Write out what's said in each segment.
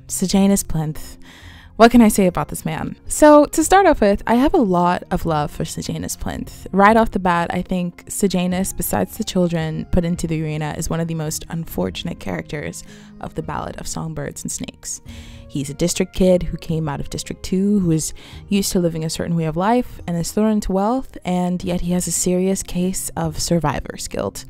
Sejanus Plinth. What can I say about this man? So to start off with, I have a lot of love for Sejanus Plinth. Right off the bat, I think Sejanus, besides the children put into the arena, is one of the most unfortunate characters of the Ballad of Songbirds and Snakes. He's a district kid who came out of District 2, who is used to living a certain way of life and is thrown into wealth, and yet he has a serious case of survivor's guilt.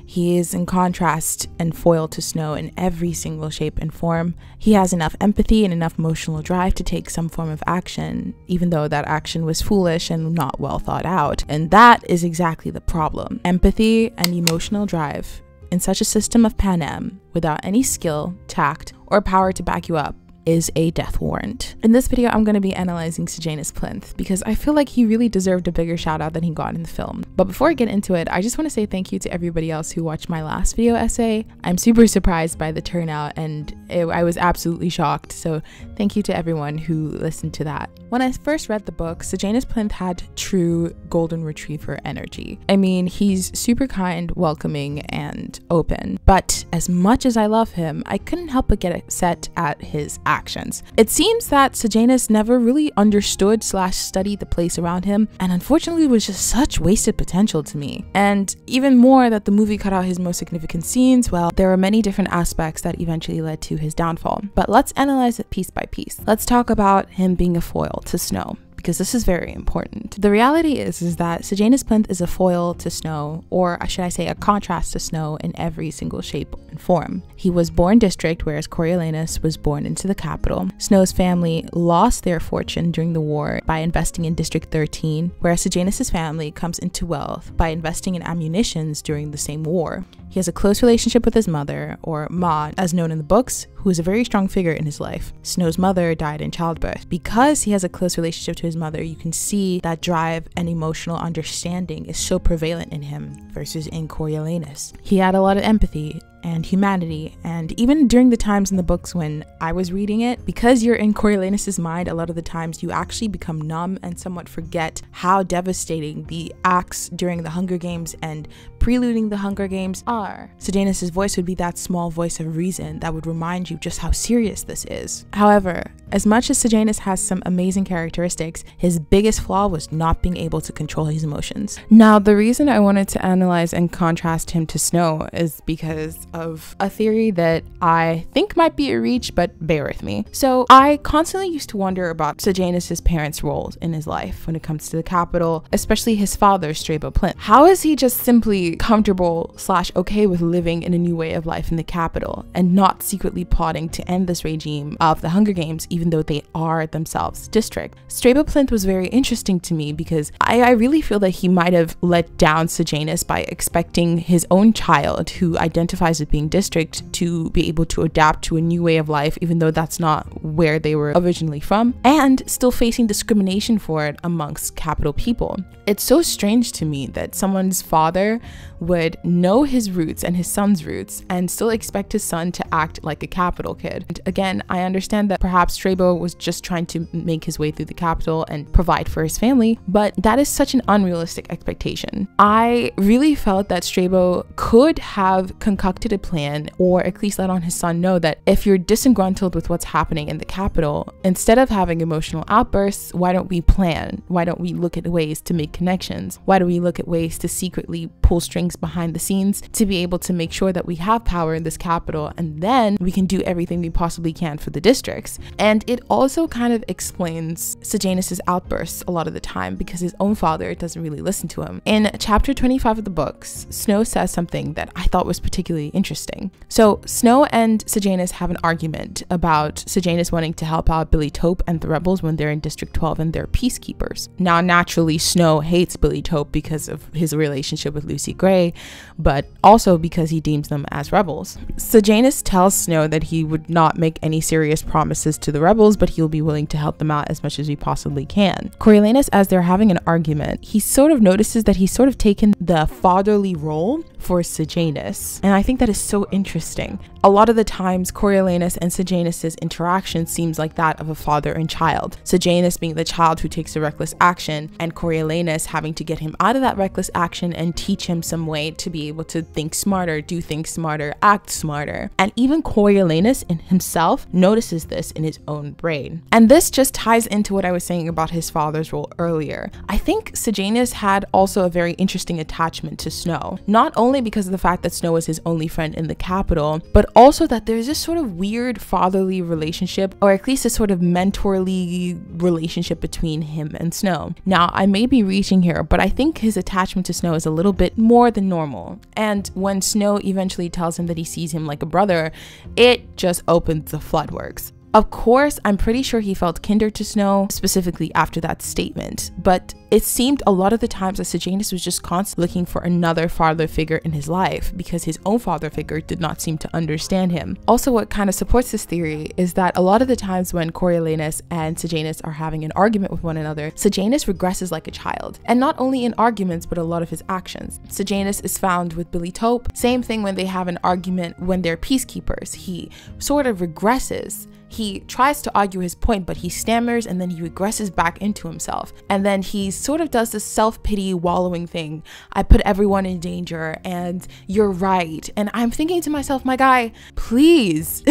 He is in contrast and foil to Snow in every single shape and form. He has enough empathy and enough emotional drive to take some form of action, even though that action was foolish and not well thought out. And that is exactly the problem. Empathy and emotional drive in such a system of Panem, without any skill, tact, or power to back you up, is a death warrant. In this video, I'm going to be analyzing Sejanus Plinth because I feel like he really deserved a bigger shout out than he got in the film. But before I get into it, I just want to say thank you to everybody else who watched my last video essay. I'm super surprised by the turnout and I was absolutely shocked. So thank you to everyone who listened to that. When I first read the book, Sejanus Plinth had true golden retriever energy. I mean, he's super kind, welcoming, and open. But as much as I love him, I couldn't help but get upset at his actions. It seems that Sejanus never really understood / studied the place around him, and unfortunately was just such wasted potential to me. And even more that the movie cut out his most significant scenes. Well, there are many different aspects that eventually led to his downfall. But let's analyze it piece by piece. Let's talk about him being a foil to Snow, because this is very important. The reality is that Sejanus Plinth is a foil to Snow, or should I say a contrast to Snow, in every single shape and form. He was born district, whereas Coriolanus was born into the capital. Snow's family lost their fortune during the war by investing in District 13, whereas Sejanus' family comes into wealth by investing in ammunitions during the same war. He has a close relationship with his mother, or Ma, as known in the books, who is a very strong figure in his life. Snow's mother died in childbirth. Because he has a close relationship to his mother, you can see that drive and emotional understanding is so prevalent in him versus in Coriolanus. He had a lot of empathy and humanity, and even during the times in the books when I was reading it, because you're in Coriolanus' mind, a lot of the times you actually become numb and somewhat forget how devastating the acts during the Hunger Games and preluding the Hunger Games are. Sejanus' voice would be that small voice of reason that would remind you just how serious this is. However, as much as Sejanus has some amazing characteristics, his biggest flaw was not being able to control his emotions. Now, the reason I wanted to analyze and contrast him to Snow is because of a theory that I think might be a reach, but bear with me. So I constantly used to wonder about Sejanus' parents' roles in his life when it comes to the capital, especially his father, Strabo Plinth. How is he just simply comfortable / okay with living in a new way of life in the capital and not secretly plotting to end this regime of the Hunger Games, even though they are themselves district? Strabo Plinth was very interesting to me because I really feel that he might have let down Sejanus by expecting his own child, who identifies as being district, to be able to adapt to a new way of life, even though that's not where they were originally from, and still facing discrimination for it amongst capital people. It's so strange to me that someone's father would know his roots and his son's roots and still expect his son to act like a capital kid. And again, I understand that perhaps Strabo was just trying to make his way through the capital and provide for his family, but that is such an unrealistic expectation. I really felt that Strabo could have concocted a plan, or at least let on his son know that if you're disgruntled with what's happening in the capital, instead of having emotional outbursts, why don't we plan? Why don't we look at ways to make connections? Why do we look at ways to secretly pull strings behind the scenes to be able to make sure that we have power in this capital, and then we can do everything we possibly can for the districts? And it also kind of explains Sejanus' outbursts a lot of the time, because his own father doesn't really listen to him. In chapter 25 of the books, Snow says something that I thought was particularly interesting. So Snow and Sejanus have an argument about Sejanus wanting to help out Billy Tope and the rebels when they're in District 12 and they're peacekeepers. Now, naturally, Snow hates Billy Tope because of his relationship with Lucy Gray, but also because he deems them as rebels. Sejanus tells Snow that he would not make any serious promises to the rebels, but he'll be willing to help them out as much as he possibly can. Coriolanus, as they're having an argument, he sort of notices that he's sort of taken the fatherly role for Sejanus, and I think that is so interesting. a lot of the times Coriolanus and Sejanus's interaction seems like that of a father and child. Sejanus being the child who takes a reckless action, and Coriolanus having to get him out of that reckless action and teach him some way to be able to think smarter, do things smarter, act smarter. And even Coriolanus in himself notices this in his own brain. And this just ties into what I was saying about his father's role earlier. I think Sejanus had also a very interesting attachment to Snow, not only because of the fact that Snow was his only friend in the capital, but also that there's this sort of weird fatherly relationship, or at least a sort of mentorly relationship between him and Snow. Now, I may be reaching here, but I think his attachment to Snow is a little bit more than normal. And when Snow eventually tells him that he sees him like a brother, it just opens the floodworks. Of course, I'm pretty sure he felt kindred to Snow, specifically after that statement, but it seemed a lot of the times that Sejanus was just constantly looking for another father figure in his life because his own father figure did not seem to understand him. Also, what kind of supports this theory is that a lot of the times when Coriolanus and Sejanus are having an argument with one another, Sejanus regresses like a child, and not only in arguments but a lot of his actions. Sejanus is found with Billy Tope. Same thing when they have an argument when they're peacekeepers. He sort of regresses. He tries to argue his point, but he stammers and then he regresses back into himself. And then he sort of does this self-pity wallowing thing. I put everyone in danger and you're right. And I'm thinking to myself, my guy, please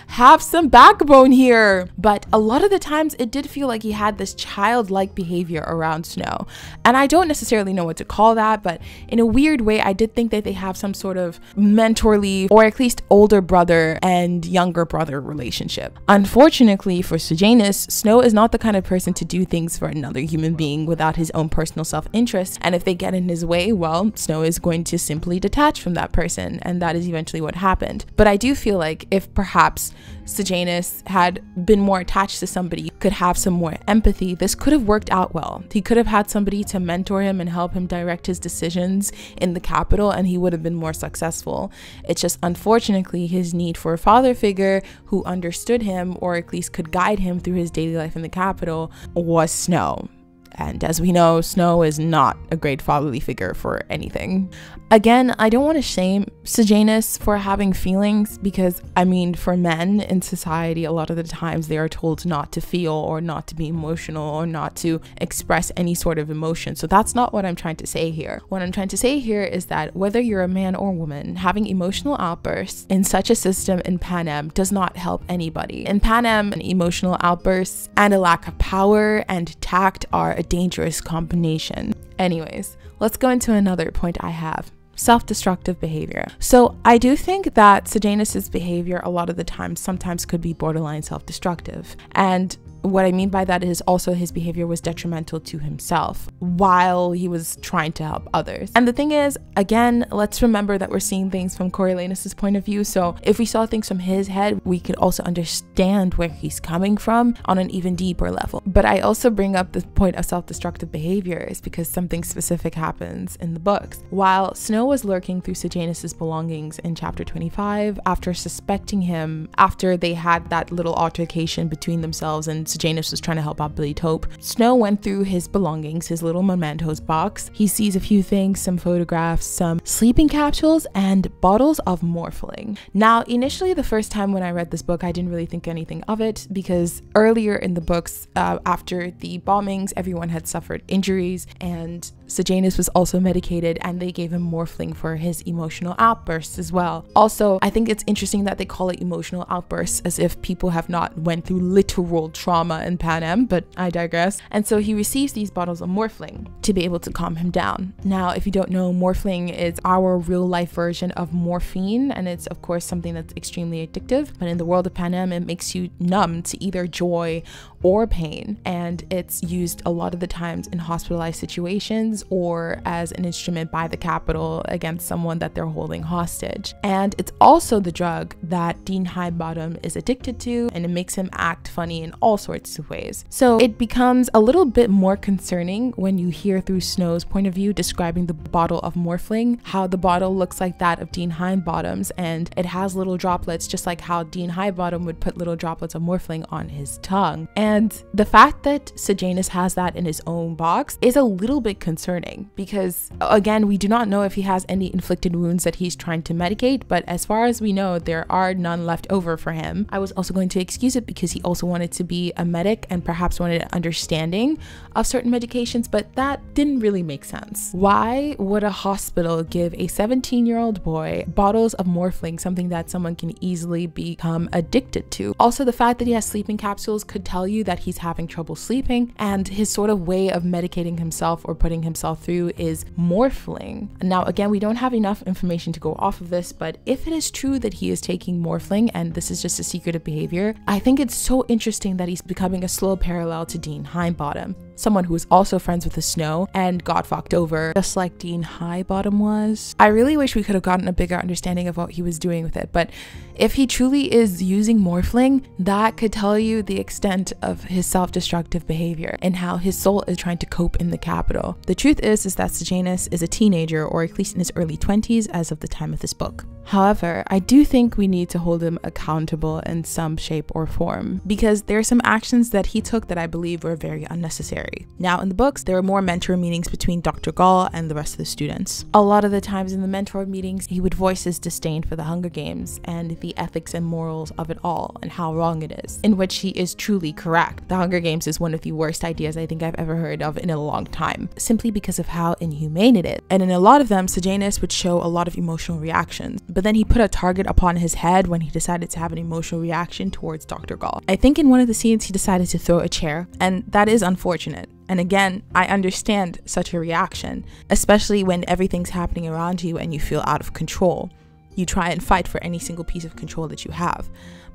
have some backbone here. But a lot of the times it did feel like he had this childlike behavior around Snow. And I don't necessarily know what to call that, but in a weird way, I did think that they have some sort of mentorly, or at least older brother and younger brother relationship. Unfortunately for Sejanus, Snow is not the kind of person to do things for another human being without his own personal self-interest, and if they get in his way, well, Snow is going to simply detach from that person, and that is eventually what happened. But I do feel like if perhaps Sejanus had been more attached to somebody, could have some more empathy, this could have worked out well. He could have had somebody to mentor him and help him direct his decisions in the capital, and he would have been more successful. It's just unfortunately his need for a father figure who understood him, or at least could guide him through his daily life in the capital, was Snow. And as we know, Snow is not a great fatherly figure for anything. Again, I don't want to shame Sejanus for having feelings, because I mean, for men in society, a lot of the times they are told not to feel, or not to be emotional, or not to express any sort of emotion. So that's not what I'm trying to say here. What I'm trying to say here is that whether you're a man or woman, having emotional outbursts in such a system in Panem does not help anybody. In Panem, emotional outbursts and a lack of power and tact are a dangerous combination. Anyways, let's go into another point I have. Self-destructive behavior. So I do think that Sejanus's behavior a lot of the time sometimes could be borderline self-destructive, and what I mean by that is also his behavior was detrimental to himself while he was trying to help others. And the thing is, again, let's remember that we're seeing things from Coriolanus's point of view. So if we saw things from his head, we could also understand where he's coming from on an even deeper level. But I also bring up the point of self-destructive behavior is because something specific happens in the books. While Snow was lurking through Sejanus's belongings in chapter 25, after suspecting him, after they had that little altercation between themselves and Sejanus was trying to help out Billy Tope, Snow went through his belongings, his little mementos box. He sees a few things, some photographs, some sleeping capsules, and bottles of morphling. Now, initially, the first time when I read this book, I didn't really think anything of it, because earlier in the books, after the bombings, everyone had suffered injuries, and Sejanus was also medicated, and they gave him morphling for his emotional outbursts as well. Also, I think it's interesting that they call it emotional outbursts as if people have not went through literal trauma in Panem, but I digress. And so he receives these bottles of morphling to be able to calm him down. Now, if you don't know, morphling is our real life version of morphine, and it's of course something that's extremely addictive, but in the world of Panem, it makes you numb to either joy or pain, and it's used a lot of the times in hospitalized situations or as an instrument by the capital against someone that they're holding hostage. And it's also the drug that Dean Highbottom is addicted to, and it makes him act funny in all sorts of ways. So it becomes a little bit more concerning when you hear through Snow's point of view describing the bottle of morphling, how the bottle looks like that of Dean Highbottom's, and it has little droplets, just like how Dean Highbottom would put little droplets of morphling on his tongue. And the fact that Sejanus has that in his own box is a little bit concerning, concerning because, again, we do not know if he has any inflicted wounds that he's trying to medicate, but as far as we know, there are none left over for him. I was also going to excuse it because he also wanted to be a medic and perhaps wanted an understanding of certain medications, but that didn't really make sense. Why would a hospital give a 17-year-old boy bottles of morphine, something that someone can easily become addicted to? Also, the fact that he has sleeping capsules could tell you that he's having trouble sleeping, and his sort of way of medicating himself or putting himself through is morphling. Now, again, we don't have enough information to go off of this, but if it is true that he is taking morphling and this is just a secretive behavior, I think it's so interesting that he's becoming a slow parallel to Dean Highnbottom, someone who is also friends with the Snow and got fucked over just like Dean Highnbottom was. I really wish we could have gotten a bigger understanding of what he was doing with it, but if he truly is using morphling, that could tell you the extent of his self-destructive behavior and how his soul is trying to cope in the capital. The truth is that Sejanus is a teenager, or at least in his early 20s as of the time of this book. However, I do think we need to hold him accountable in some shape or form because there are some actions that he took that I believe were very unnecessary. Now, in the books, there are more mentor meetings between Dr. Gall and the rest of the students. A lot of the times in the mentor meetings, he would voice his disdain for the Hunger Games and the ethics and morals of it all and how wrong it is, in which he is truly correct. The Hunger Games is one of the worst ideas I think I've ever heard of in a long time, simply because of how inhumane it is. And in a lot of them, Sejanus would show a lot of emotional reactions, but then he put a target upon his head when he decided to have an emotional reaction towards Dr. Gall. I think in one of the scenes he decided to throw a chair, and that is unfortunate. And again, I understand such a reaction, especially when everything's happening around you and you feel out of control. You try and fight for any single piece of control that you have.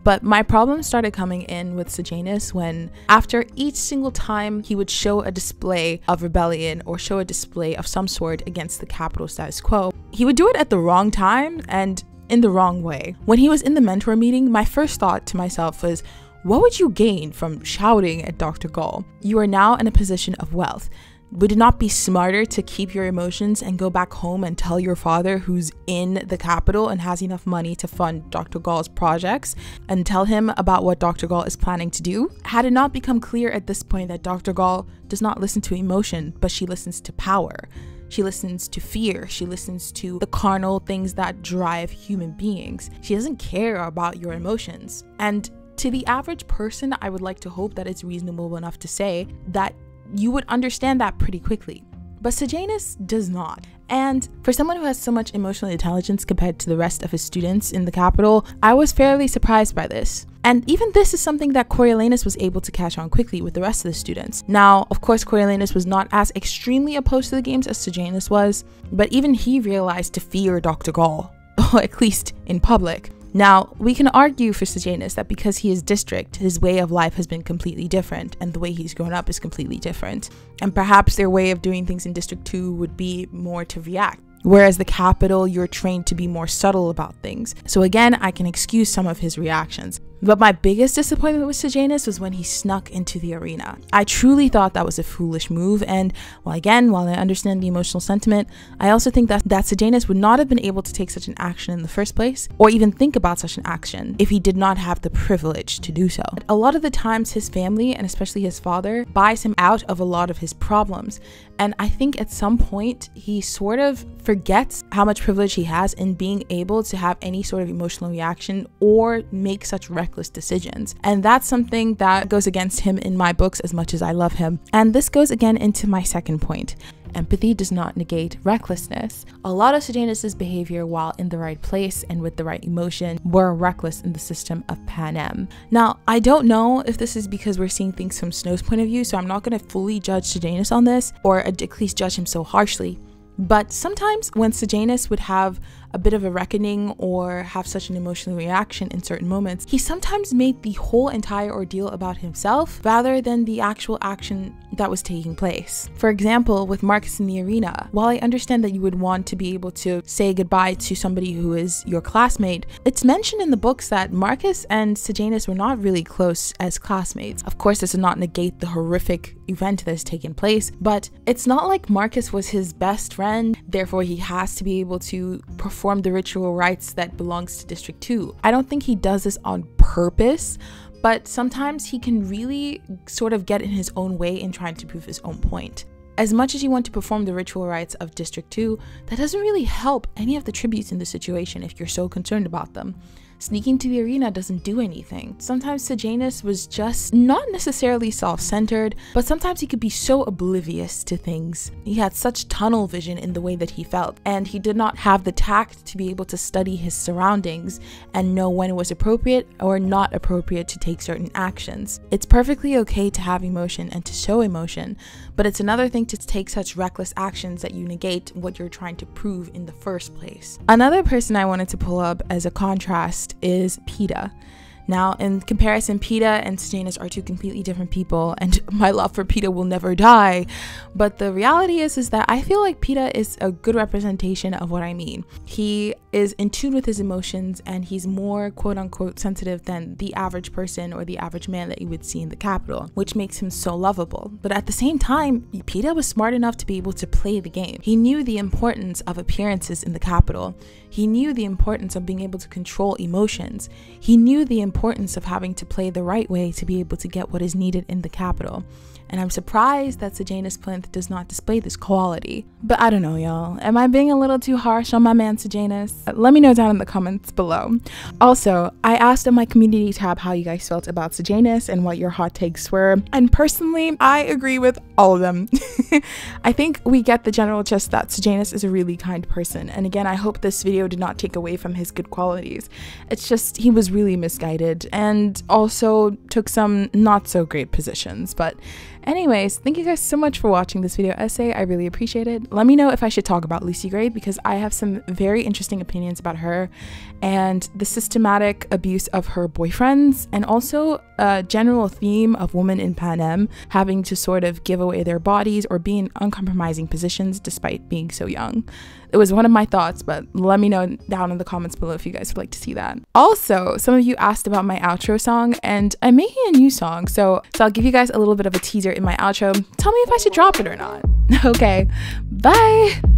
But my problem started coming in with Sejanus when, after each single time he would show a display of rebellion or show a display of some sort against the capital status quo, he would do it at the wrong time and in the wrong way. When he was in the mentor meeting, my first thought to myself was, what would you gain from shouting at Dr. Gall? You are now in a position of wealth. Would it not be smarter to keep your emotions and go back home and tell your father, who's in the capital and has enough money to fund Dr. Gall's projects, and tell him about what Dr. Gall is planning to do? Had it not become clear at this point that Dr. Gall does not listen to emotion, but she listens to power? She listens to fear. She listens to the carnal things that drive human beings. She doesn't care about your emotions. And to the average person, I would like to hope that it's reasonable enough to say that you would understand that pretty quickly. But Sejanus does not. And for someone who has so much emotional intelligence compared to the rest of his students in the capital, I was fairly surprised by this. And even this is something that Coriolanus was able to catch on quickly with the rest of the students. Now, of course, Coriolanus was not as extremely opposed to the games as Sejanus was, but even he realized to fear Dr. Gall, or at least in public. Now, we can argue for Sejanus that because he is district, his way of life has been completely different, and the way he's grown up is completely different. And perhaps their way of doing things in District 2 would be more to react. Whereas the capital, you're trained to be more subtle about things. So again, I can excuse some of his reactions. But my biggest disappointment with Sejanus was when he snuck into the arena. I truly thought that was a foolish move, and while I understand the emotional sentiment, I also think that Sejanus would not have been able to take such an action in the first place, or even think about such an action, if he did not have the privilege to do so. A lot of the times his family, and especially his father, buys him out of a lot of his problems, and I think at some point he sort of forgets how much privilege he has in being able to have any sort of emotional reaction or make such reckless decisions. And that's something that goes against him in my books as much as I love him. And this goes again into my second point. Empathy does not negate recklessness. A lot of Sejanus's behavior while in the right place and with the right emotion were reckless in the system of Panem. Now, I don't know if this is because we're seeing things from Snow's point of view, so I'm not going to fully judge Sejanus on this, or at least judge him so harshly. But sometimes when Sejanus would have a bit of a reckoning or have such an emotional reaction in certain moments, he sometimes made the whole entire ordeal about himself rather than the actual action that was taking place. For example, with Marcus in the arena, while I understand that you would want to be able to say goodbye to somebody who is your classmate, it's mentioned in the books that Marcus and Sejanus were not really close as classmates. Of course, this does not negate the horrific event that has taken place, but it's not like Marcus was his best friend, therefore he has to be able to perform the ritual rites that belongs to District 2. I don't think he does this on purpose, but sometimes he can really sort of get in his own way in trying to prove his own point. As much as you want to perform the ritual rites of District 2, that doesn't really help any of the tributes in the situation if you're so concerned about them. Sneaking to the arena doesn't do anything. Sometimes Sejanus was just not necessarily self-centered, but sometimes he could be so oblivious to things. He had such tunnel vision in the way that he felt, and he did not have the tact to be able to study his surroundings and know when it was appropriate or not appropriate to take certain actions. It's perfectly okay to have emotion and to show emotion, but it's another thing to take such reckless actions that you negate what you're trying to prove in the first place. Another person I wanted to pull up as a contrast is Peeta. Now, in comparison, Peeta and Sejanus are two completely different people, and my love for Peeta will never die. But the reality is that I feel like Peeta is a good representation of what I mean. He is in tune with his emotions, and he's more quote-unquote sensitive than the average person or the average man that you would see in the capital, which makes him so lovable. But at the same time, Peeta was smart enough to be able to play the game. He knew the importance of appearances in the capital. He knew the importance of being able to control emotions. He knew the importance of having to play the right way to be able to get what is needed in the capital. And I'm surprised that Sejanus Plinth does not display this quality. But I don't know, y'all. Am I being a little too harsh on my man Sejanus? Let me know down in the comments below. Also, I asked in my community tab how you guys felt about Sejanus and what your hot takes were. And personally, I agree with all of them. I think we get the general gist that Sejanus is a really kind person. And again, I hope this video did not take away from his good qualities. It's just he was really misguided and also took some not so great positions. But anyways, thank you guys so much for watching this video essay. I really appreciate it. Let me know if I should talk about Lucy Gray, because I have some very interesting opinions about her and the systematic abuse of her boyfriends, and also a general theme of women in Panem having to sort of give away their bodies or be in uncompromising positions despite being so young. It was one of my thoughts, but let me know down in the comments below if you guys would like to see that. Also, some of you asked about my outro song, and I'm making a new song, so I'll give you guys a little bit of a teaser in my outro. Tell me if I should drop it or not. Okay, bye!